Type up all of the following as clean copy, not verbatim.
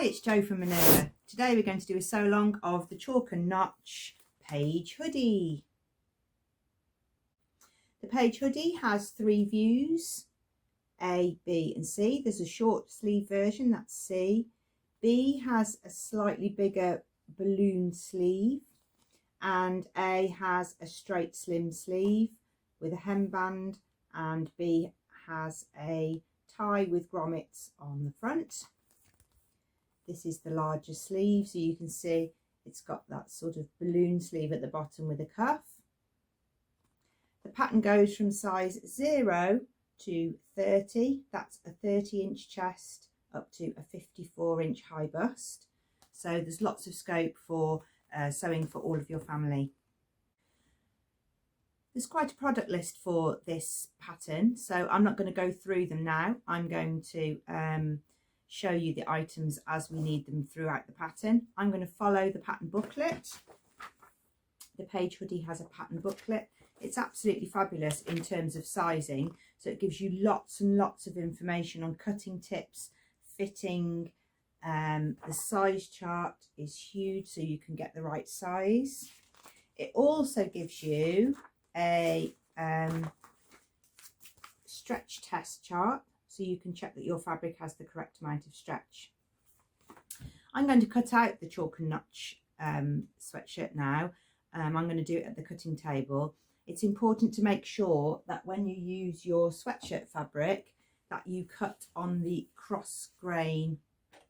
Hi, it's Jo from Minerva. Today we're going to do a sew along of the Chalk and Notch Page hoodie. The Page hoodie has 3 views, A, B and C. There's a short sleeve version, that's C. B has a slightly bigger balloon sleeve and A has a straight slim sleeve with a hemband, and B has a tie with grommets on the front. This is the larger sleeve, so you can see it's got that sort of balloon sleeve at the bottom with a cuff. The pattern goes from size 0 to 30, that's a 30-inch chest up to a 54-inch high bust. So there's lots of scope for sewing for all of your family. There's quite a product list for this pattern, so I'm not going to go through them now. I'm going to show you the items as we need them throughout the pattern. I'm going to follow the pattern booklet. The Page hoodie has a pattern booklet. It's absolutely fabulous in terms of sizing, so it gives you lots and lots of information on cutting tips, fitting. The size chart is huge, so you can get the right size. It also gives you a stretch test chart, so you can check that your fabric has the correct amount of stretch. I'm going to cut out the Chalk and Notch sweatshirt now. I'm going to do it at the cutting table. It's important to make sure that when you use your sweatshirt fabric that you cut on the cross grain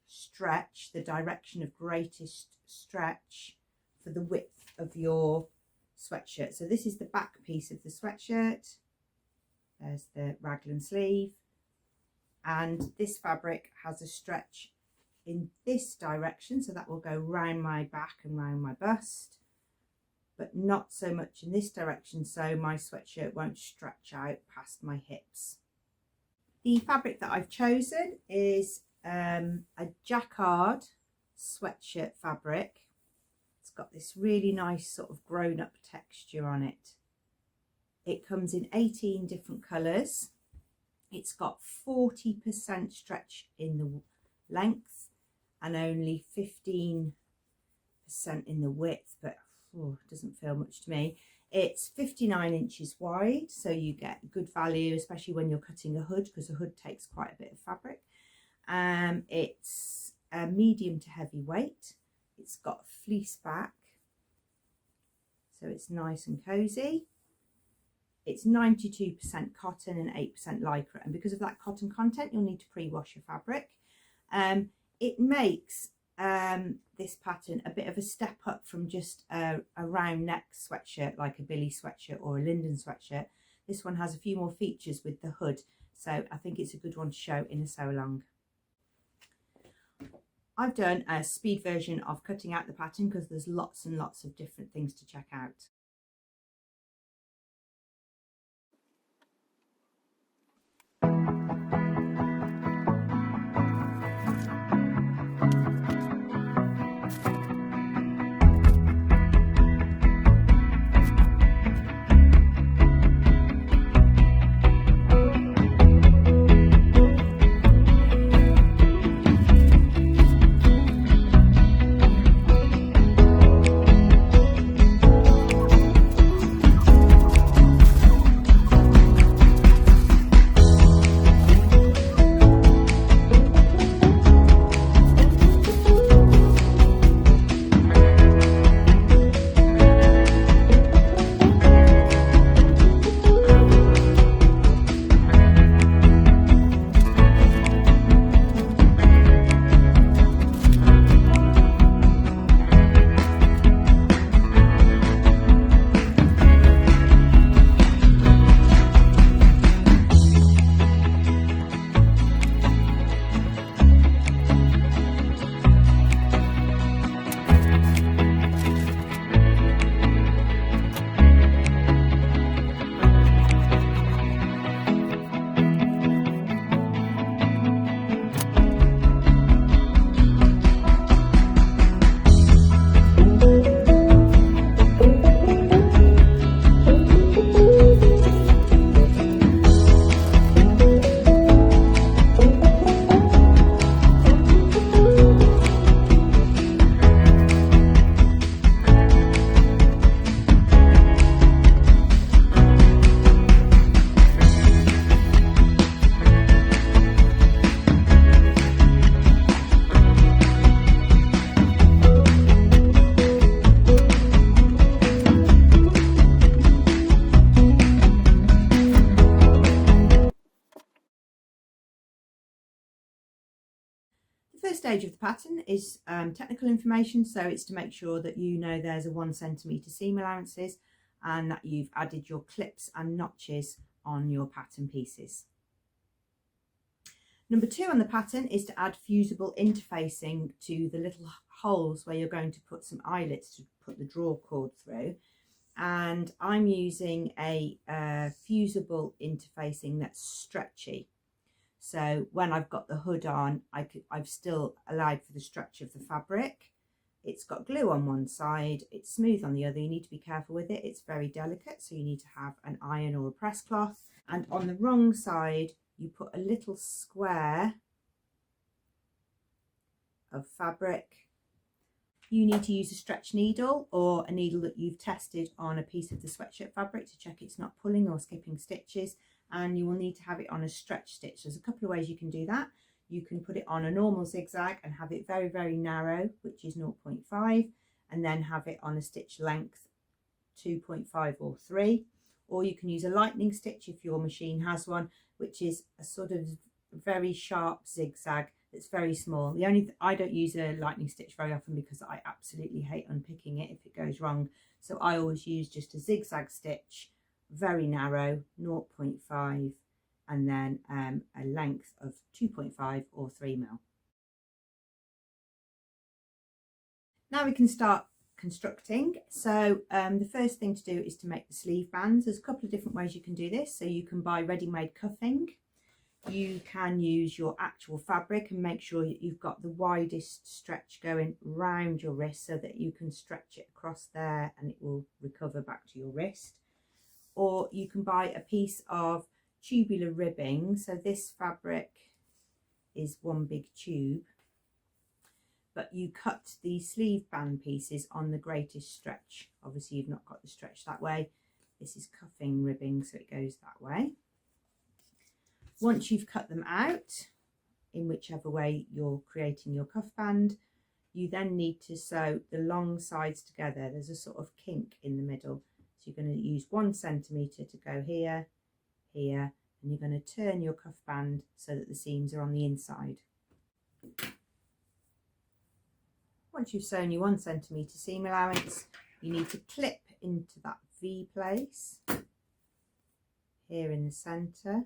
stretch, the direction of greatest stretch for the width of your sweatshirt. So this is the back piece of the sweatshirt. There's the raglan sleeve, and this fabric has a stretch in this direction, so that will go round my back and round my bust, but not so much in this direction, so my sweatshirt won't stretch out past my hips. The fabric that I've chosen is a Jacquard sweatshirt fabric. It's got this really nice sort of grown-up texture on it. It comes in 18 different colours. It's got 40% stretch in the length and only 15% in the width, but it doesn't feel much to me. It's 59 inches wide, so you get good value, especially when you're cutting a hood, because a hood takes quite a bit of fabric. It's a medium to heavy weight. It's got a fleece back, so it's nice and cozy. It's 92% cotton and 8% lycra, and because of that cotton content you'll need to pre-wash your fabric. It makes this pattern a bit of a step up from just a round neck sweatshirt like a Billy sweatshirt or a Linden sweatshirt. This one has a few more features with the hood, so I think it's a good one to show in a sew along. I've done a speed version of cutting out the pattern because there's lots and lots of different things to check out. First stage of the pattern is technical information, so it's to make sure that you know there's a 1 centimetre seam allowances and that you've added your clips and notches on your pattern pieces. Number 2 on the pattern is to add fusible interfacing to the little holes where you're going to put some eyelets to put the draw cord through, and I'm using a fusible interfacing that's stretchy. So when I've got the hood on, I've still allowed for the stretch of the fabric. It's got glue on one side, it's smooth on the other. You need to be careful with it, it's very delicate, so you need to have an iron or a press cloth. And on the wrong side, you put a little square of fabric. You need to use a stretch needle or a needle that you've tested on a piece of the sweatshirt fabric to check it's not pulling or skipping stitches, and you will need to have it on a stretch stitch. There's a couple of ways you can do that. You can put it on a normal zigzag and have it very, very narrow, which is 0.5, and then have it on a stitch length 2.5 or 3, or you can use a lightning stitch if your machine has one, which is a sort of very sharp zigzag that's very small. I don't use a lightning stitch very often because I absolutely hate unpicking it if it goes wrong, so I always use just a zigzag stitch, very narrow, 0.5, and then a length of 2.5 or 3 mil. Now we can start constructing. So the first thing to do is to make the sleeve bands. There's a couple of different ways you can do this. So you can buy ready-made cuffing. You can use your actual fabric and make sure that you've got the widest stretch going round your wrist so that you can stretch it across there and it will recover back to your wrist. Or you can buy a piece of tubular ribbing. So this fabric is one big tube, but you cut the sleeve band pieces on the greatest stretch. Obviously you've not got the stretch that way. This is cuffing ribbing, so it goes that way. Once you've cut them out, in whichever way you're creating your cuff band, you then need to sew the long sides together. There's a sort of kink in the middle. So you're going to use 1 centimetre to go here, here, and you're going to turn your cuff band so that the seams are on the inside. Once you've sewn your 1 centimetre seam allowance, you need to clip into that V place here in the centre,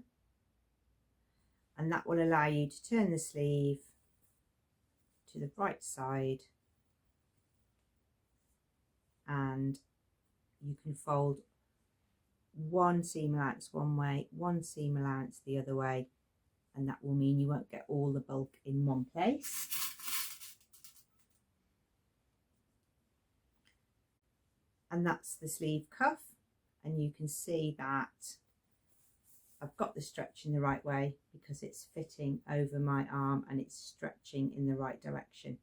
and that will allow you to turn the sleeve to the right side, and you can fold 1 seam allowance one way, 1 seam allowance the other way, and that will mean you won't get all the bulk in one place. And that's the sleeve cuff, and you can see that I've got the stretch in the right way because it's fitting over my arm and it's stretching in the right direction.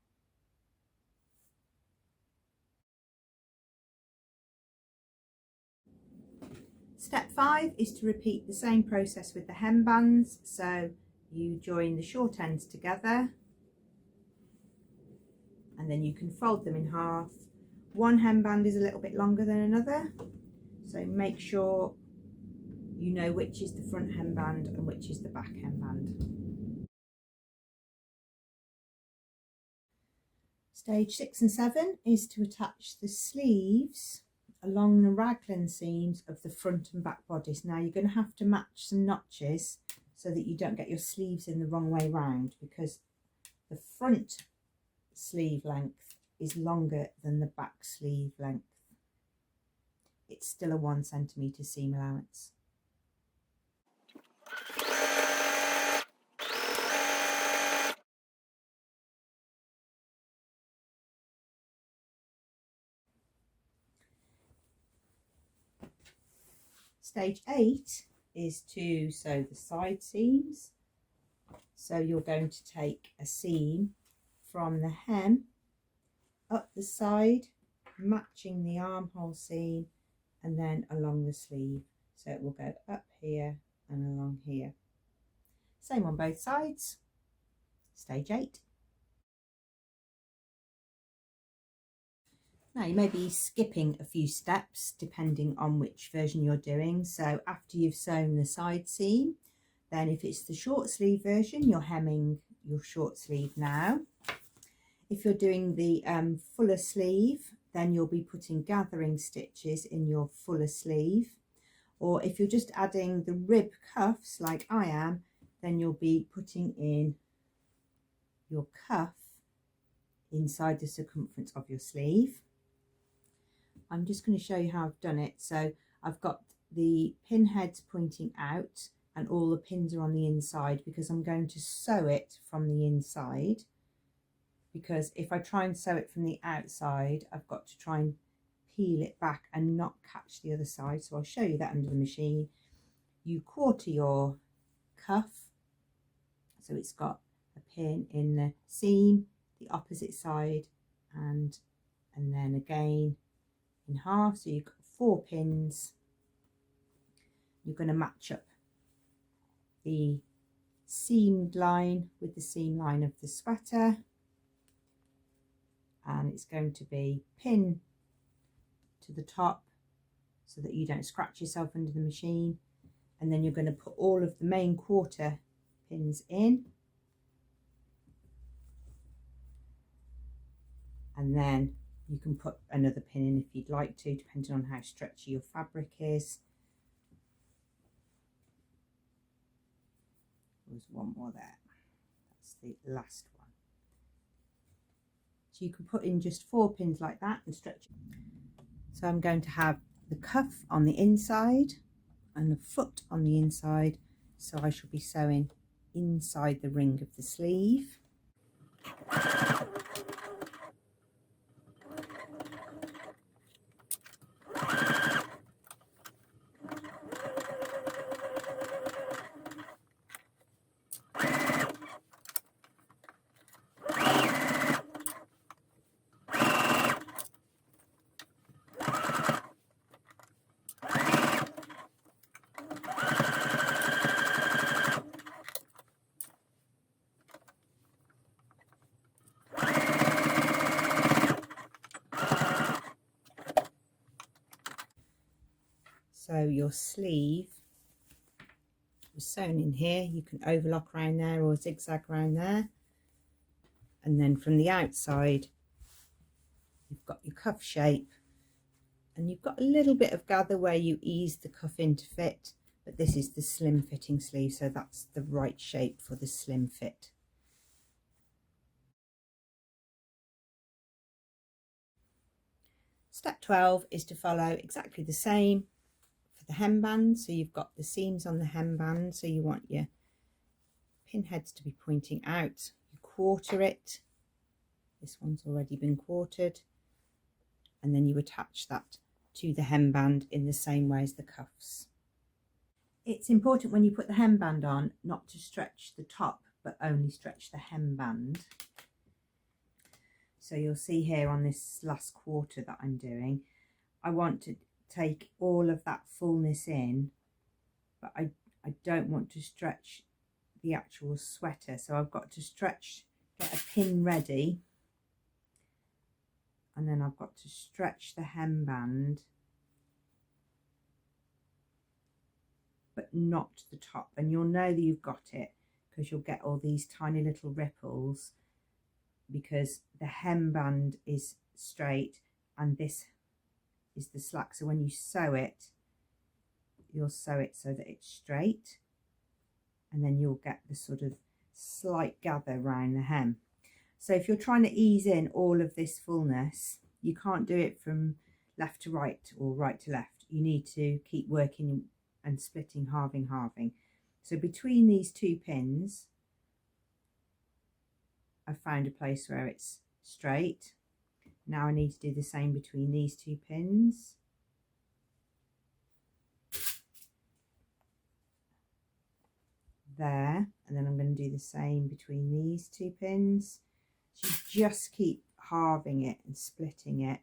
Step 5 is to repeat the same process with the hem bands. So you join the short ends together and then you can fold them in half. One hem band is a little bit longer than another, so make sure you know which is the front hem band and which is the back hem band. Stage 6 and 7 is to attach the sleeves along the raglan seams of the front and back bodice. Now you're going to have to match some notches so that you don't get your sleeves in the wrong way round, because the front sleeve length is longer than the back sleeve length. It's still a 1 centimetre seam allowance. Stage 8 is to sew the side seams. So you're going to take a seam from the hem up the side, matching the armhole seam, and then along the sleeve. So it will go up here and along here. Same on both sides. Stage 8. Now you may be skipping a few steps depending on which version you're doing. So after you've sewn the side seam, then if it's the short sleeve version, you're hemming your short sleeve now. If you're doing the fuller sleeve, then you'll be putting gathering stitches in your fuller sleeve. Or if you're just adding the rib cuffs like I am, then you'll be putting in your cuff inside the circumference of your sleeve. I'm just going to show you how I've done it. So I've got the pin heads pointing out and all the pins are on the inside because I'm going to sew it from the inside. Because if I try and sew it from the outside, I've got to try and peel it back and not catch the other side. So I'll show you that under the machine. You quarter your cuff, so it's got a pin in the seam, the opposite side, and then again in half. So you've got 4 pins. You're going to match up the seamed line with the seam line of the sweater. And it's going to be pin to the top so that you don't scratch yourself under the machine. And then you're going to put all of the main quarter pins in. And then you can put another pin in if you'd like to, depending on how stretchy your fabric is. There's one more there. That's the last one. So you can put in just 4 pins like that and stretch it. So I'm going to have the cuff on the inside and the foot on the inside. So I shall be sewing inside the ring of the sleeve. So your sleeve was sewn in here. You can overlock around there or zigzag around there. And then from the outside, you've got your cuff shape. And you've got a little bit of gather where you ease the cuff in to fit. But this is the slim fitting sleeve, so that's the right shape for the slim fit. Step 12 is to follow exactly the same for the hemband. So you've got the seams on the hemband, so you want your pin heads to be pointing out. You quarter it. This one's already been quartered. And then you attach that to the hemband in the same way as the cuffs. It's important when you put the hemband on not to stretch the top, but only stretch the hemband. So you'll see here on this last quarter that I'm doing, I want to take all of that fullness in, but I don't want to stretch the actual sweater. So I've got to stretch, get a pin ready, and then I've got to stretch the hemband, but not the top. And you'll know that you've got it because you'll get all these tiny little ripples, because the hemband is straight and this is the slack. So when you sew it, you'll sew it so that it's straight, and then you'll get the sort of slight gather around the hem. So if you're trying to ease in all of this fullness, you can't do it from left to right or right to left. You need to keep working and splitting, halving. So between these 2 pins, I've found a place where it's straight. Now I need to do the same between these 2 pins. There, and then I'm going to do the same between these 2 pins. So you just keep halving it and splitting it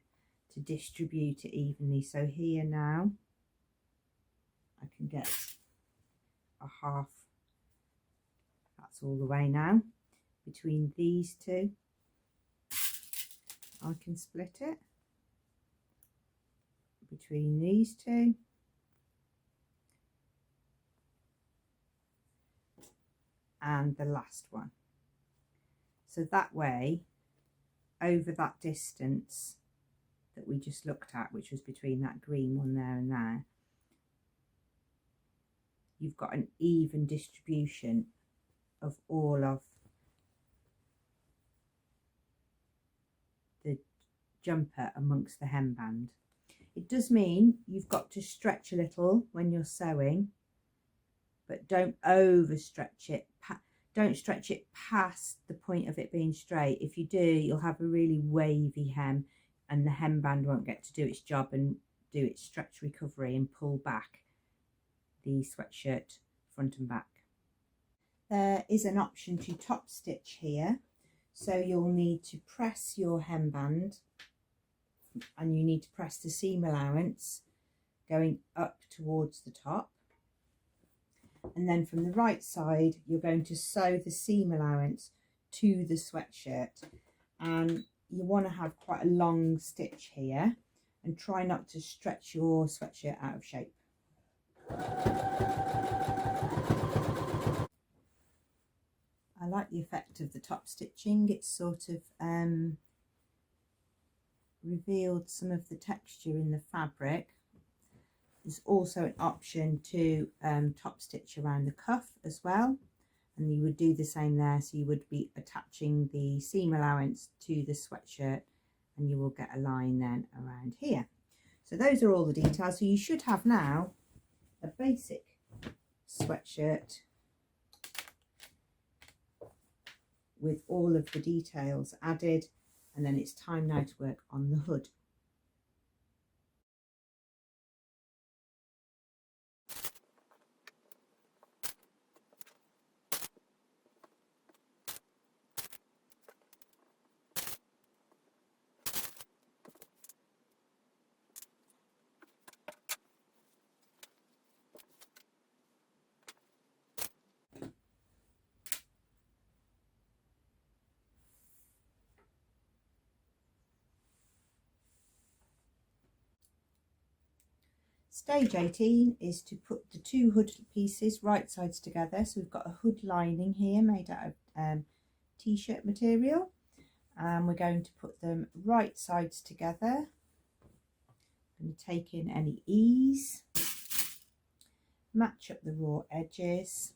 to distribute it evenly. So here now, I can get a half. That's all the way now. Between these 2, I can split it. Between these 2, and the last one. So that way, over that distance that we just looked at, which was between that green one there and there, you've got an even distribution of all of the jumper amongst the hemband. It does mean you've got to stretch a little when you're sewing, but don't overstretch it. Don't stretch it past the point of it being straight. If you do, you'll have a really wavy hem and the hemband won't get to do its job and do its stretch recovery and pull back the sweatshirt front and back. There is an option to top stitch here. So you'll need to press your hemband and you need to press the seam allowance going up towards the top. And then from the right side, you're going to sew the seam allowance to the sweatshirt. And you want to have quite a long stitch here and try not to stretch your sweatshirt out of shape. I like the effect of the top stitching. It's sort of revealed some of the texture in the fabric. There's also an option to top stitch around the cuff as well, and you would do the same there. So you would be attaching the seam allowance to the sweatshirt and you will get a line then around here. So those are all the details. So you should have now a basic sweatshirt with all of the details added, and then it's time now to work on the hood. Stage 18 is to put the two hood pieces right sides together. So we've got a hood lining here made out of t-shirt material, and we're going to put them right sides together. I'm going to take in any ease, match up the raw edges,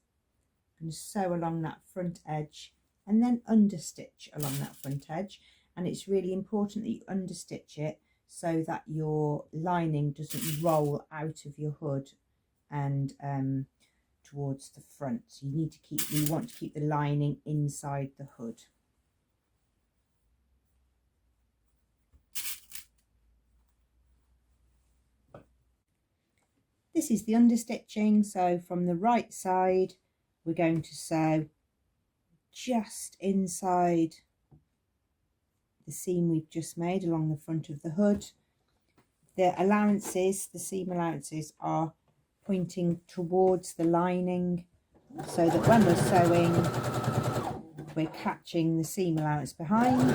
I'm going to sew along that front edge and then understitch along that front edge. And it's really important that you understitch it so that your lining doesn't roll out of your hood and towards the front. So you want to keep the lining inside the hood. This is the understitching. So from the right side, we're going to sew just inside the seam we've just made along the front of the hood. The allowances, the seam allowances, are pointing towards the lining so that when we're sewing, we're catching the seam allowance behind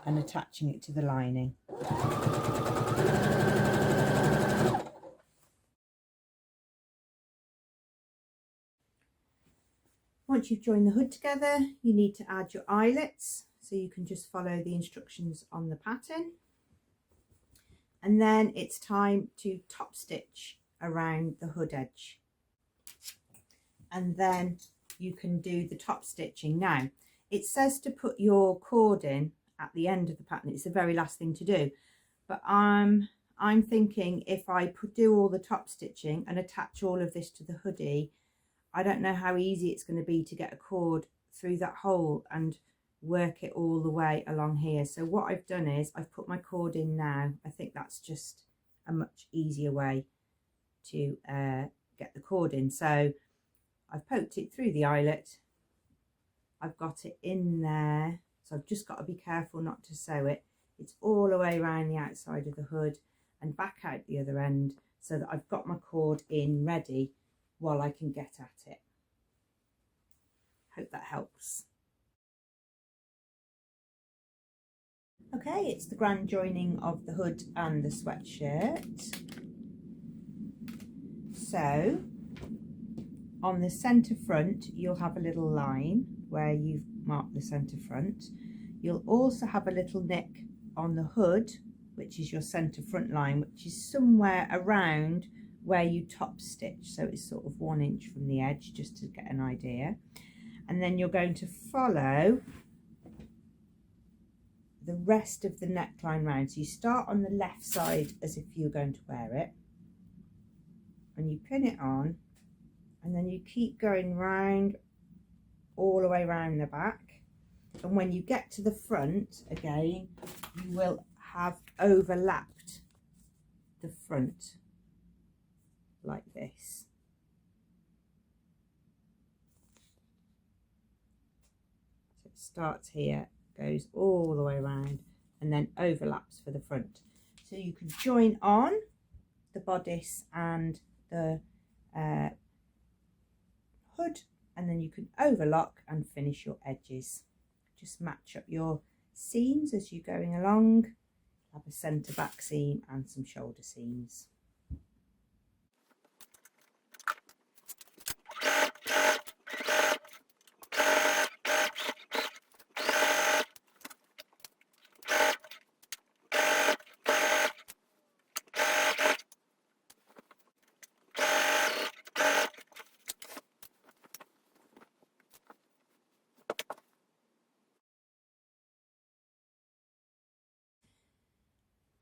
and attaching it to the lining. Once you've joined the hood together, you need to add your eyelets. So you can just follow the instructions on the pattern. And then it's time to top stitch around the hood edge. And then you can do the top stitching. Now, it says to put your cord in at the end of the pattern. It's the very last thing to do. But I'm thinking if I do all the top stitching and attach all of this to the hoodie, I don't know how easy it's going to be to get a cord through that hole and work it all the way along here. So what I've done is I've put my cord in now. I think that's just a much easier way to get the cord in. So I've poked it through the eyelet, I've got it in there, so I've just got to be careful not to sew it. It's all the way around the outside of the hood and back out the other end, so that I've got my cord in ready while I can get at it. Hope that helps. Okay, it's the grand joining of the hood and the sweatshirt. So on the centre front, you'll have a little line where you've mark the centre front. You'll also have a little nick on the hood, which is your centre front line, which is somewhere around where you top stitch, so it's sort of 1 inch from the edge, just to get an idea. And then you're going to follow the rest of the neckline round. So you start on the left side as if you're going to wear it, and you pin it on, and then you keep going round all the way around the back. And when you get to the front again, you will have overlapped the front like this. So it starts here, goes all the way around, and then overlaps for the front. So you can join on the bodice and the hood, and then you can overlock and finish your edges. Just match up your seams as you're going along. Have a centre back seam and some shoulder seams.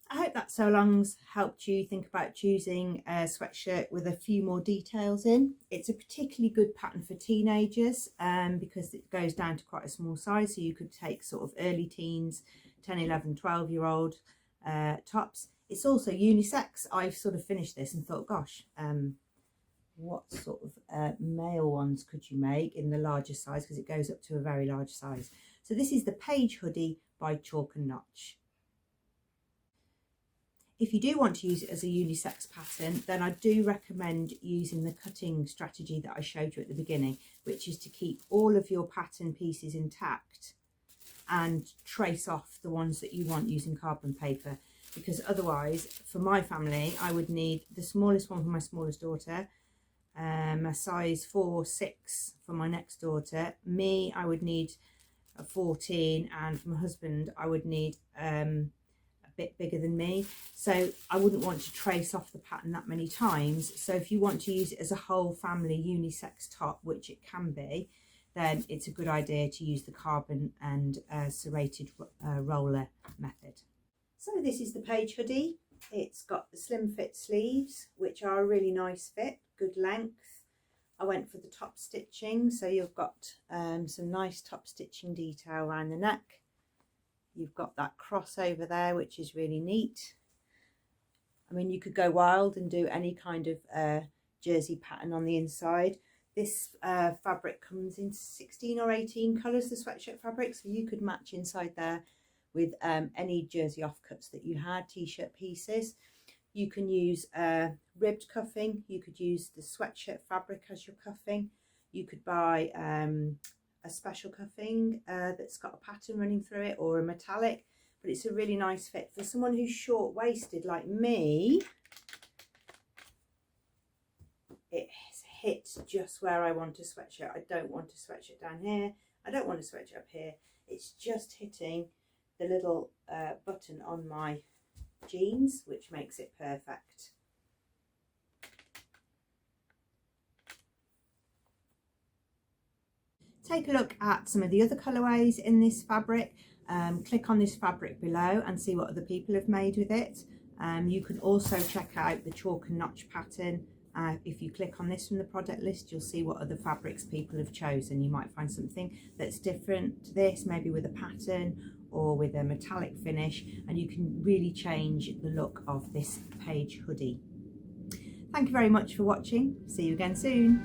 I hope that sew along's helped you think about choosing a sweatshirt with a few more details in. It's a particularly good pattern for teenagers because it goes down to quite a small size, so you could take sort of early teens, 10, 11, 12-year-old tops. It's also unisex. I've sort of finished this and thought, gosh, what sort of male ones could you make in the larger size, because it goes up to a very large size. So this is the Page hoodie by Chalk and Notch. If you do want to use it as a unisex pattern, then I do recommend using the cutting strategy that I showed you at the beginning, which is to keep all of your pattern pieces intact and trace off the ones that you want using carbon paper, because otherwise, for my family, I would need the smallest one for my smallest daughter, a size 4-6 for my next daughter. Me, I would need a 14, and for my husband, I would need bit bigger than me, so I wouldn't want to trace off the pattern that many times. So if you want to use it as a whole family unisex top, which it can be, then it's a good idea to use the carbon and serrated roller method. So this is the Page hoodie. It's got the slim fit sleeves, which are a really nice fit, good length. I went for the top stitching, so you've got some nice top stitching detail around the neck. You've got that crossover there, which is really neat. I mean, you could go wild and do any kind of jersey pattern on the inside. This fabric comes in 16 or 18 colours, the sweatshirt fabric, so you could match inside there with any jersey offcuts that you had, t-shirt pieces. You can use ribbed cuffing. You could use the sweatshirt fabric as your cuffing. You could buy a special cuffing that's got a pattern running through it, or a metallic, but it's a really nice fit for someone who's short-waisted like me. It hits just where I want a sweatshirt. I don't want a sweatshirt down here, I don't want a sweatshirt up here. It's just hitting the little button on my jeans, which makes it perfect. Take a look at some of the other colourways in this fabric. Click on this fabric below and see what other people have made with it. You can also check out the Chalk and Notch pattern. If you click on this from the product list, you'll see what other fabrics people have chosen. You might find something that's different to this, maybe with a pattern or with a metallic finish, and you can really change the look of this Page hoodie. Thank you very much for watching. See you again soon.